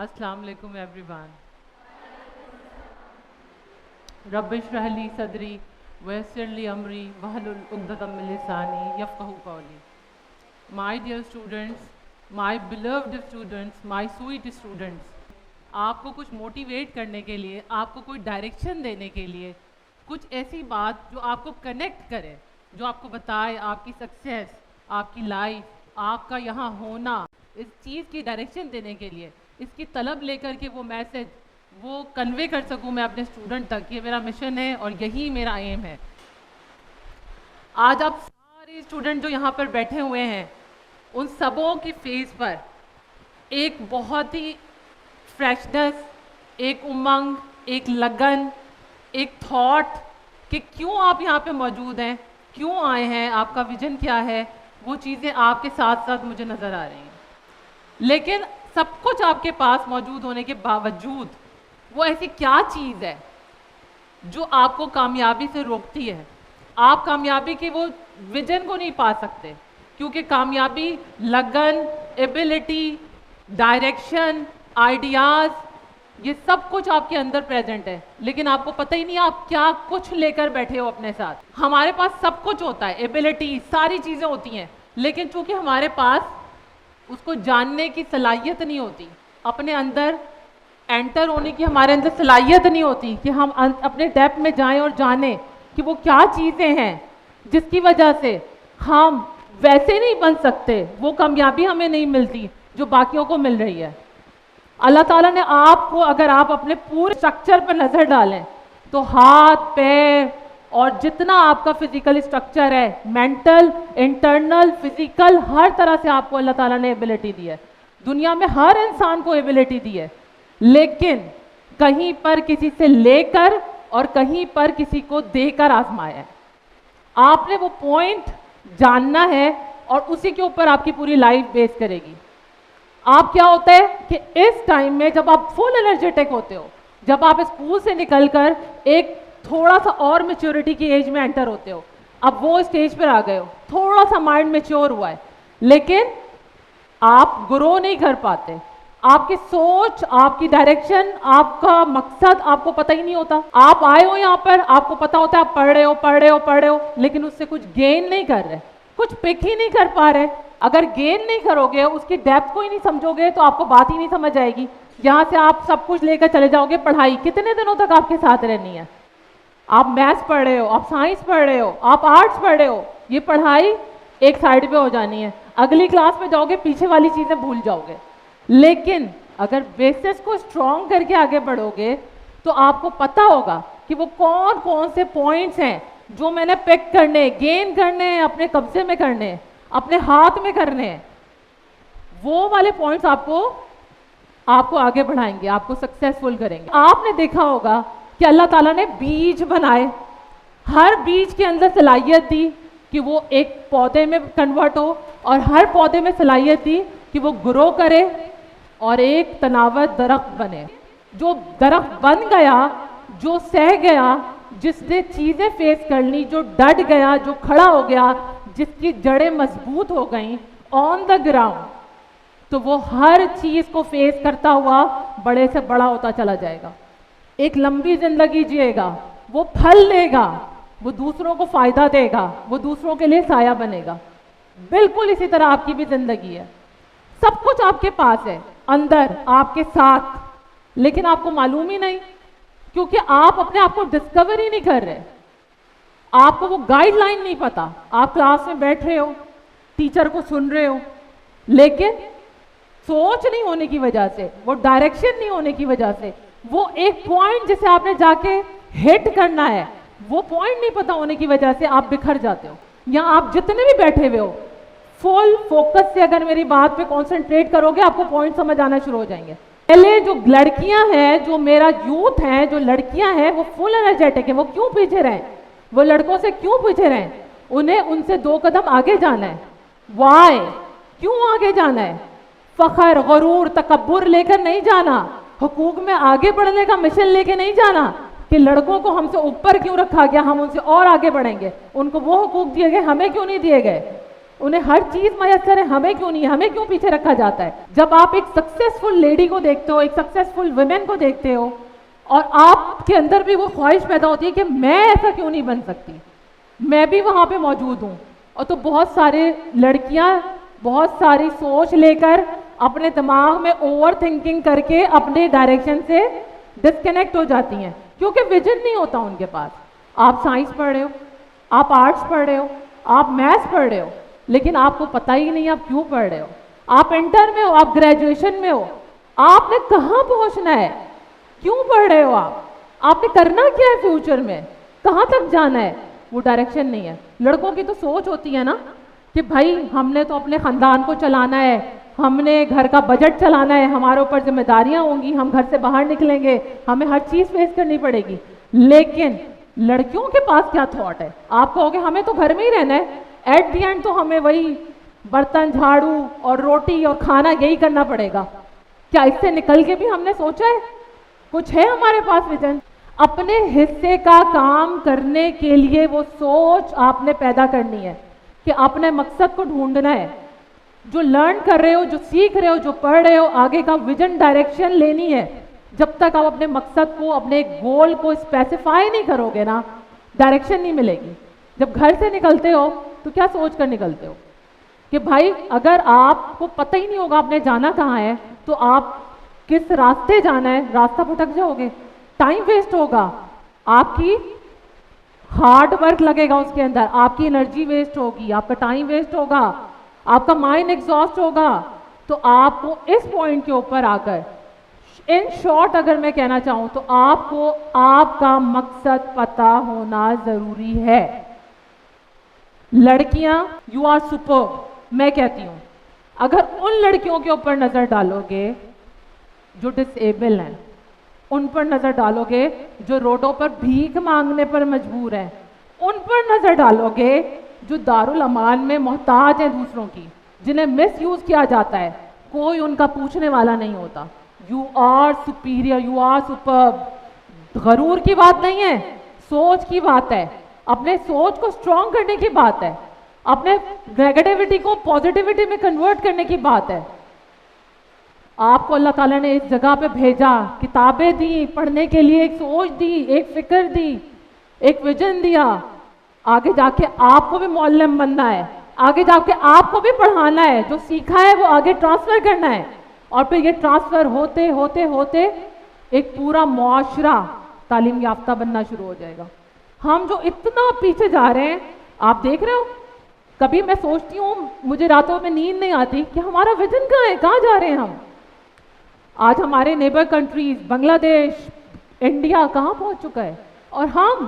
السلام علیکم every one. رب اشرح لی صدری ویسر لی امری واحلل عقدۃ من لسانی یفقہوا قولی. My dear students, my beloved students, my sweet students, آپ کو کچھ موٹیویٹ کرنے کے لیے، آپ کو کوئی ڈائریکشن دینے کے لیے، کچھ ایسی بات جو آپ کو کنیکٹ کرے، جو آپ کو بتائے آپ کی سکسیس، آپ کی لائف، آپ کا یہاں ہونا، اس چیز کی ڈائریکشن دینے کے لیے، اس کی طلب لے کر کے وہ میسج وہ کنوے کر سکوں میں اپنے اسٹوڈنٹ تک. یہ میرا مشن ہے اور یہی میرا ایم ہے. آج آپ سارے اسٹوڈنٹ جو یہاں پر بیٹھے ہوئے ہیں، ان سبوں کی فیس پر ایک بہت ہی فریشنس، ایک امنگ، ایک لگن، ایک تھاٹ کہ کیوں آپ یہاں پہ موجود ہیں، کیوں آئے ہیں، آپ کا ویژن کیا ہے، وہ چیزیں آپ کے ساتھ ساتھ مجھے نظر آ رہی ہیں. لیکن سب کچھ آپ کے پاس موجود ہونے کے باوجود وہ ایسی کیا چیز ہے جو آپ کو کامیابی سے روکتی ہے؟ آپ کامیابی کے وہ ویژن کو نہیں پا سکتے، کیونکہ کامیابی لگن، ایبلٹی، ڈائریکشن، آئیڈیاز، یہ سب کچھ آپ کے اندر پریزنٹ ہے، لیکن آپ کو پتہ ہی نہیں آپ کیا کچھ لے کر بیٹھے ہو اپنے ساتھ. ہمارے پاس سب کچھ ہوتا ہے، ایبلٹی، ساری چیزیں ہوتی ہیں، لیکن چونکہ ہمارے پاس اس کو جاننے کی صلاحیت نہیں ہوتی، اپنے اندر انٹر ہونے کی ہمارے اندر صلاحیت نہیں ہوتی کہ ہم اپنے ڈیپتھ میں جائیں اور جانیں کہ وہ کیا چیزیں ہیں جس کی وجہ سے ہم ویسے نہیں بن سکتے، وہ کامیابی ہمیں نہیں ملتی جو باقیوں کو مل رہی ہے. اللہ تعالیٰ نے آپ کو، اگر آپ اپنے پورے اسٹرکچر پر نظر ڈالیں تو ہاتھ، پیر اور جتنا آپ کا فزیکل اسٹرکچر ہے، مینٹل، انٹرنل، فزیکل، ہر طرح سے آپ کو اللہ تعالیٰ نے ایبلٹی دی ہے. دنیا میں ہر انسان کو ایبلٹی دی ہے، لیکن کہیں پر کسی سے لے کر اور کہیں پر کسی کو دے کر آزمایا ہے. آپ نے وہ پوائنٹ جاننا ہے اور اسی کے اوپر آپ کی پوری لائف بیس کرے گی. آپ کیا ہوتا ہے کہ اس ٹائم میں جب آپ فل انرجیٹک ہوتے ہو، جب آپ اسکول سے نکل کر ایک تھوڑا سا اور میچورٹی کی ایج میں انٹر ہوتے ہو، اب وہ اسٹیج پر آ گئے ہو، تھوڑا سا مائنڈ میچور ہوا ہے، لیکن آپ گرو نہیں کر پاتے. آپ کی سوچ، آپ کی ڈائریکشن، آپ کا مقصد آپ کو پتہ ہی نہیں ہوتا. آپ آئے ہو یہاں پر، آپ کو پتہ ہوتا ہے آپ پڑھ رہے ہو، لیکن اس سے کچھ گین نہیں کر رہے، کچھ پک ہی نہیں کر پا رہے. اگر گین نہیں کرو گے، اس کی ڈیپتھ کو ہی نہیں سمجھو گے تو آپ کو بات ہی نہیں سمجھ آئے گی. یہاں سے آپ سب کچھ لے کر چلے جاؤ گے، پڑھائی کتنے دنوں تک آپ کے ساتھ رہنی ہے؟ آپ میتھس پڑھ رہے ہو، آپ سائنس پڑھ رہے ہو، آپ آرٹس پڑھ رہے ہو، یہ پڑھائی ایک سائڈ پہ ہو جانی ہے. اگلی کلاس میں جاؤ گے، پیچھے والی چیزیں بھول جاؤ گے. لیکن اگر بیسس کو اسٹرانگ کر کے آگے بڑھو گے تو آپ کو پتہ ہوگا کہ وہ کون کون سے پوائنٹس ہیں جو میں نے پک کرنے، گین کرنے ہیں، اپنے قبضے میں کرنے ہیں، اپنے ہاتھ میں کرنے ہیں. وہ والے پوائنٹس آپ کو آگے بڑھائیں گے، آپ کو سکسیسفل کریں گے. آپ نے دیکھا ہوگا کہ اللہ تعالیٰ نے بیج بنائے، ہر بیج کے اندر صلاحیت دی کہ وہ ایک پودے میں کنورٹ ہو، اور ہر پودے میں صلاحیت دی کہ وہ گرو کرے اور ایک تناور درخت بنے. جو درخت بن گیا، جو سہ گیا، جس نے چیزیں فیس کر لی، جو ڈٹ گیا، جو کھڑا ہو گیا، جس کی جڑیں مضبوط ہو گئیں آن دا گراؤنڈ، تو وہ ہر چیز کو فیس کرتا ہوا بڑے سے بڑا ہوتا چلا جائے گا، ایک لمبی زندگی جیے گا، وہ پھل لے گا، وہ دوسروں کو فائدہ دے گا، وہ دوسروں کے لیے سایہ بنے گا. بالکل اسی طرح آپ کی بھی زندگی ہے. سب کچھ آپ کے پاس ہے، اندر آپ کے ساتھ، لیکن آپ کو معلوم ہی نہیں، کیونکہ آپ اپنے آپ کو ڈسکور ہی نہیں کر رہے. آپ کو وہ گائیڈ لائن نہیں پتا. آپ کلاس میں بیٹھ رہے ہو، ٹیچر کو سن رہے ہو، لیکن سوچ نہیں ہونے کی وجہ سے، وہ ڈائریکشن نہیں ہونے کی وجہ سے، وہ ایک پوائنٹ جسے آپ نے جا کے ہٹ کرنا ہے، وہ پوائنٹ نہیں پتا ہونے کی وجہ سے آپ بکھر جاتے ہو. یہاں آپ جتنے بھی بیٹھے ہوئے ہو، فل فوکس سے اگر میری بات پہ کانسنٹریٹ کرو گے، آپ کو پوائنٹ سمجھ آنا شروع ہو جائیں گے. پہلے جو لڑکیاں ہیں، جو میرا یوتھ ہے، جو لڑکیاں ہیں، وہ فل انرجیٹک ہیں. وہ کیوں پیچھے رہیں؟ وہ لڑکوں سے کیوں پیچھے رہیں؟ انہیں ان سے 2 قدم آگے جانا ہے. وائی؟ کیوں آگے جانا ہے؟ فخر، غرور، تکبر لے کر نہیں جانا، حقوق میں آگے بڑھنے کا مشن لے کے نہیں جانا کہ لڑکوں کو ہم سے اوپر کیوں رکھا گیا، ہم ان سے اور آگے بڑھیں گے، ان کو وہ حقوق دیے گئے، ہمیں کیوں نہیں دیے گئے. انہیں ہر چیز میسر ہے, ہمیں کیوں نہیں ہے, ہمیں کیوں پیچھے رکھا جاتا ہے. جب آپ ایک سکسیسفل لیڈی کو دیکھتے ہو, ایک سکسیسفل ویمن کو دیکھتے ہو, اور آپ کے اندر بھی وہ خواہش پیدا ہوتی ہے کہ میں ایسا کیوں نہیں بن سکتی, میں بھی وہاں پہ موجود ہوں. اور تو بہت سارے لڑکیاں بہت ساری سوچ لے کر اپنے دماغ میں اوور تھنکنگ کر کے اپنے ڈائریکشن سے ڈسکنیکٹ ہو جاتی ہیں, کیونکہ ویژن نہیں ہوتا ان کے پاس. آپ سائنس پڑھ رہے ہو, آپ آرٹس پڑھ رہے ہو, آپ میتھس پڑھ رہے ہو, لیکن آپ کو پتہ ہی نہیں آپ کیوں پڑھ رہے ہو. آپ انٹر میں ہو, آپ گریجویشن میں ہو, آپ نے کہاں پہنچنا ہے, کیوں پڑھ رہے ہو, آپ نے کرنا کیا ہے فیوچر میں, کہاں تک جانا ہے, وہ ڈائریکشن نہیں ہے. لڑکوں کی تو سوچ ہوتی ہے نا کہ بھائی ہم نے تو اپنے خاندان کو چلانا ہے, ہم نے گھر کا بجٹ چلانا ہے, ہمارے اوپر ذمہ داریاں ہوں گی, ہم گھر سے باہر نکلیں گے, ہمیں ہر چیز فیس کرنی پڑے گی. لیکن لڑکیوں کے پاس کیا تھاٹ ہے, آپ کہو گے ہمیں تو گھر میں ہی رہنا ہے, ایٹ دی اینڈ تو ہمیں وہی برتن جھاڑو اور روٹی اور کھانا یہی کرنا پڑے گا. کیا اس سے نکل کے بھی ہم نے سوچا ہے, کچھ ہے ہمارے پاس ویژن؟ اپنے حصے کا کام کرنے کے لیے وہ سوچ آپ نے پیدا کرنی ہے کہ اپنے مقصد کو ڈھونڈنا ہے. جو لرن کر رہے ہو, جو سیکھ رہے ہو, جو پڑھ رہے ہو, آگے کا ویژن ڈائریکشن لینی ہے. جب تک آپ اپنے مقصد کو, اپنے گول کو اسپیسیفائی نہیں کرو گے نا, ڈائریکشن نہیں ملے گی. جب گھر سے نکلتے ہو تو کیا سوچ کر نکلتے ہو کہ بھائی اگر آپ کو پتہ ہی نہیں ہوگا آپ نے جانا کہاں ہے, تو آپ کس راستے جانا ہے, راستہ بھٹک جاؤ گے, ٹائم ویسٹ ہوگا, آپ کی ہارڈ ورک لگے گا اس کے اندر, آپ کی انرجی ویسٹ ہوگی, آپ کا ٹائم ویسٹ ہوگا, آپ کا مائنڈ ایگزاسٹ ہوگا. تو آپ کو اس پوائنٹ کے اوپر آ کر, ان شارٹ اگر میں کہنا چاہوں تو آپ کو آپ کا مقصد پتہ ہونا ضروری ہے. لڑکیاں یو آر سپر, میں کہتی ہوں اگر ان لڑکیوں کے اوپر نظر ڈالو گے جو ڈس ایبل ہیں, ان پر نظر ڈالو گے جو روڈوں پر بھیک مانگنے پر مجبور ہیں, ان پر نظر ڈالو گے جو دارالامان میں محتاج ہیں دوسروں کی, جنہیں مس یوز کیا جاتا ہے, کوئی ان کا پوچھنے والا نہیں ہوتا. You are superior, you are super. غرور کی بات نہیں ہے, سوچ کی بات ہے, اپنے سوچ کو اسٹرانگ کرنے کی بات ہے, اپنے نیگیٹیوٹی کو پازیٹیوٹی میں کنورٹ کرنے کی بات ہے. آپ کو اللہ تعالیٰ نے اس جگہ پہ بھیجا, کتابیں دی پڑھنے کے لیے, ایک سوچ دی, ایک فکر دی, ایک ویژن دیا. آگے جا کے آپ کو بھی معلم بننا ہے, آگے جا کے آپ کو بھی پڑھانا ہے, جو سیکھا ہے وہ آگے ٹرانسفر کرنا ہے, اور پھر یہ ٹرانسفر ہوتے ہوتے ہوتے ایک پورا معاشرہ تعلیم یافتہ بننا شروع ہو جائے گا. ہم جو اتنا پیچھے جا رہے ہیں, آپ دیکھ رہے ہو, کبھی میں سوچتی ہوں, مجھے راتوں میں نیند نہیں آتی کہ ہمارا ویژن کہاں ہے, کہاں جا رہے ہیں ہم. آج ہمارے نیبر کنٹریز بنگلہ دیش, انڈیا کہاں پہنچ چکا ہے, اور ہم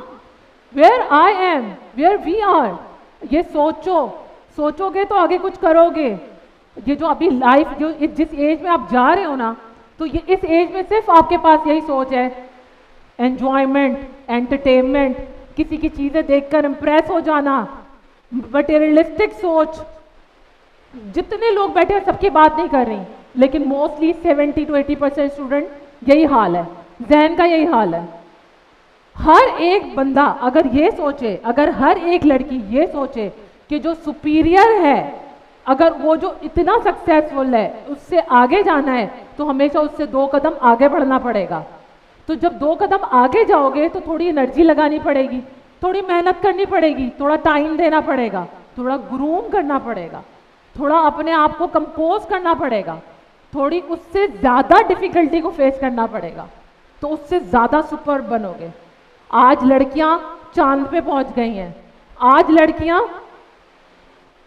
where I am, where we are. یہ سوچو گے تو آگے کچھ کرو گے. یہ جو ابھی لائف, جو جس ایج میں آپ جا رہے ہو نا, تو یہ اس ایج میں صرف آپ کے پاس یہی سوچ ہے, انجوائمنٹ, انٹرٹینمنٹ, کسی کی چیزیں دیکھ کر امپریس ہو جانا, مٹیریلسٹک سوچ. جتنے لوگ بیٹھے ہیں سب کی بات نہیں کر رہی, لیکن موسٹلی 70 to 80% اسٹوڈنٹ یہی حال ہے, ذہن کا یہی حال ہے. ہر ایک بندہ اگر یہ سوچے, اگر ہر ایک لڑکی یہ سوچے کہ جو سپیریئر ہے, اگر وہ جو اتنا سکسیسفل ہے اس سے آگے جانا ہے, تو ہمیشہ اس سے 2 قدم آگے بڑھنا پڑے گا. تو جب 2 قدم آگے جاؤ گے تو تھوڑی انرجی لگانی پڑے گی, تھوڑی محنت کرنی پڑے گی, تھوڑا ٹائم دینا پڑے گا, تھوڑا گروم کرنا پڑے گا, تھوڑا اپنے آپ کو کمپوز کرنا پڑے گا, تھوڑی اس سے زیادہ ڈیفیکلٹی کو فیس کرنا پڑے گا, تو اس سے زیادہ سپر بنو گے. آج لڑکیاں چاند پہ پہنچ گئی ہیں, آج لڑکیاں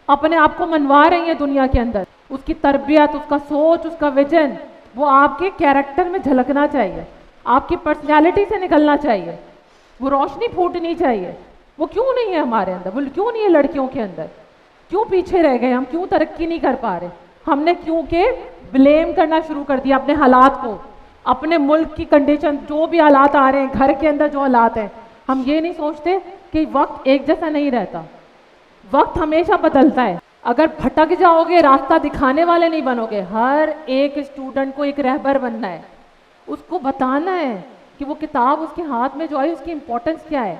اپنے آپ کو منوا رہی ہیں دنیا کے اندر. اس کی تربیت, اس کا سوچ, اس کا ویژن, وہ آپ کے کیریکٹر میں جھلکنا چاہیے, آپ کی پرسنالٹی سے نکلنا چاہیے, وہ روشنی پھوٹنی چاہیے. وہ کیوں نہیں ہے ہمارے اندر, وہ کیوں نہیں ہے لڑکیوں کے اندر, کیوں پیچھے رہ گئے ہم, کیوں ترقی نہیں کر پا رہے. ہم نے کیونکہ بلیم کرنا شروع کر دیا اپنے حالات کو, اپنے ملک کی کنڈیشن, جو بھی حالات آ رہے ہیں, گھر کے اندر جو حالات ہیں. ہم یہ نہیں سوچتے کہ وقت ایک جیسا نہیں رہتا, وقت ہمیشہ بدلتا ہے. اگر بھٹک جاؤ گے, راستہ دکھانے والے نہیں بنو گے. ہر ایک اسٹوڈنٹ کو ایک رہبر بننا ہے, اس کو بتانا ہے کہ وہ کتاب اس کے ہاتھ میں جو آئی اس کی امپورٹنس کیا ہے.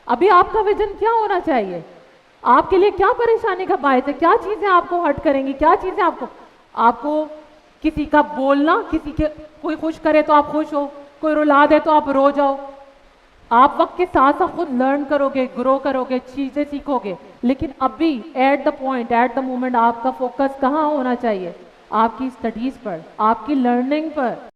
ابھی آپ کا ویژن کیا ہونا چاہیے, آپ کے لیے کیا پریشانی کا باعث ہے؟ کیا چیزیں آپ کو ہرٹ کریں گی؟ کیا چیزیں آپ کو کسی کا بولنا، کسی کے کوئی خوش کرے تو آپ خوش ہو، کوئی رلا دے تو آپ رو جاؤ. آپ وقت کے ساتھ ساتھ خود لرن کرو گے، گرو کرو گے، چیزیں سیکھو گے. لیکن ابھی at the point, at the moment آپ کا فوکس کہاں ہونا چاہیے؟ آپ کی اسٹڈیز پر، آپ کی لرننگ پر.